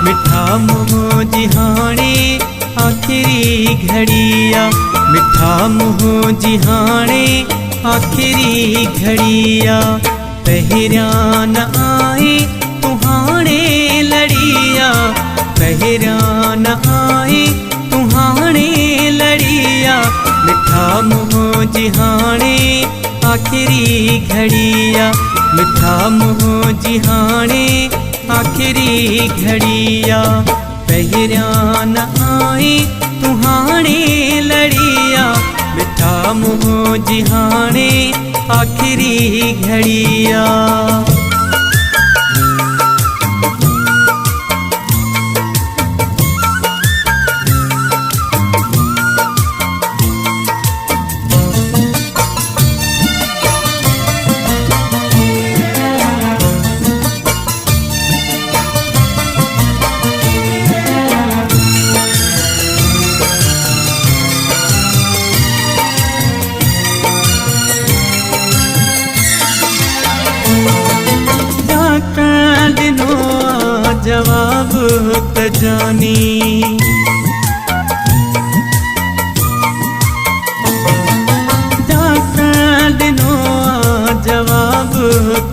मिठा मोह जिहाणे आखिरी घड़िया, मिठा मोह जिहाणे आखिरी घड़िया। पहिरिया न आए तुहाणे लड़िया, पहिरिया न आए तुहाणे लड़िया। मिठा मोह जिहाणे आखिरी घड़िया, मिठा मोह जिहाणे आखिरी घड़िया। पहिरिया न आए तुहाणे लड़िया, मिठा मोह जिहाणे आखिरी घड़िया। जवाब त जानी, डॉक्टर दिनो जवाब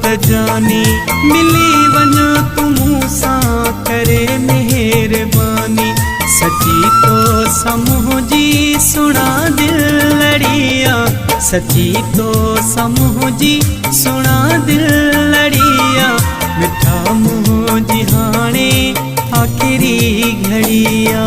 त जानी। मिली वञो तू मूंसां करे मेहरबानी, सची तो समूह जी सुणा दिल लड़िया, सची तो समूह जी सुणा दिल लड़िया। मिठा मोह जिहाणे आखिरी घड़िया।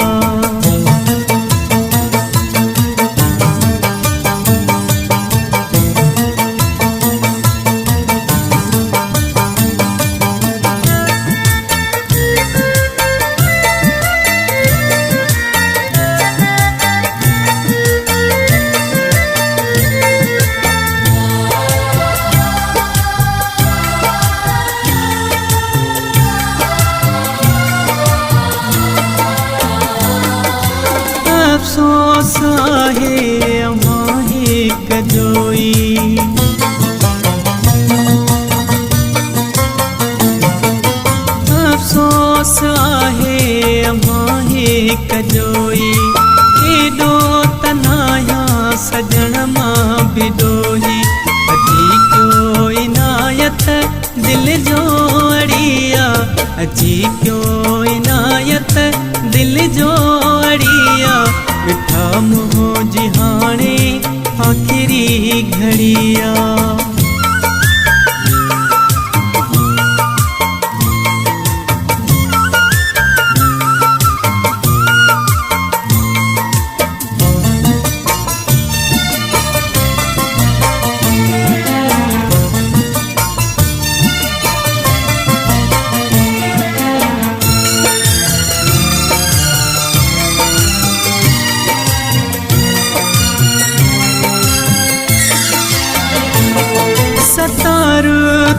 अफसोस आहे अमाहे कजोई, अफसोस आहे अमाहे कजोई। एडो तनाया सजन मां बिदोही, अजी क्यों इनायत दिल जो अड़िया, अजी क्यों इनायत दिल जो अड़िया। मिठा मोह जिहाणे आखिरी घड़िया।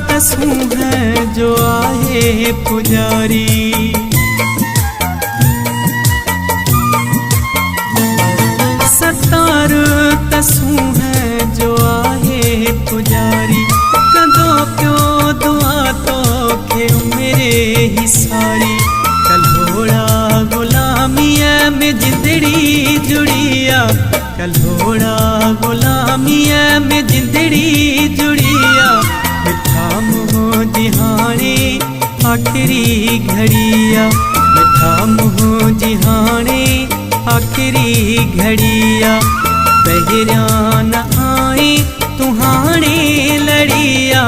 तसू है जो आहे पुजारी, सतार तसू है जो आहे पुजारी। कदो प्यो दुआ तो खे मेरे ही सारी, कल्होड़ा गुलामिया में जिंदड़ी जुड़िया, कल्होड़ा गुलामिया में जिंदड़ी जुड़िया। मिठा मोह जिहाणे आखिरी घड़िया, मिठा मोह जिहाणे आखिरी घड़िया। पहिरिया न आए तुहाणे लड़िया,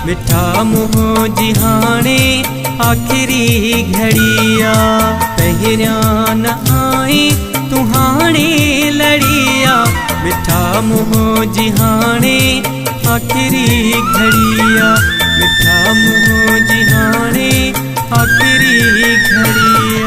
मिठा मोह जिहाणे आखिरी घड़िया। पहिरिया न आए तुहाणे लड़िया, मिठा मोह जिहाणे आखिरी घड़िया, मिठा मोह जिहाणे आखिरी घड़िया।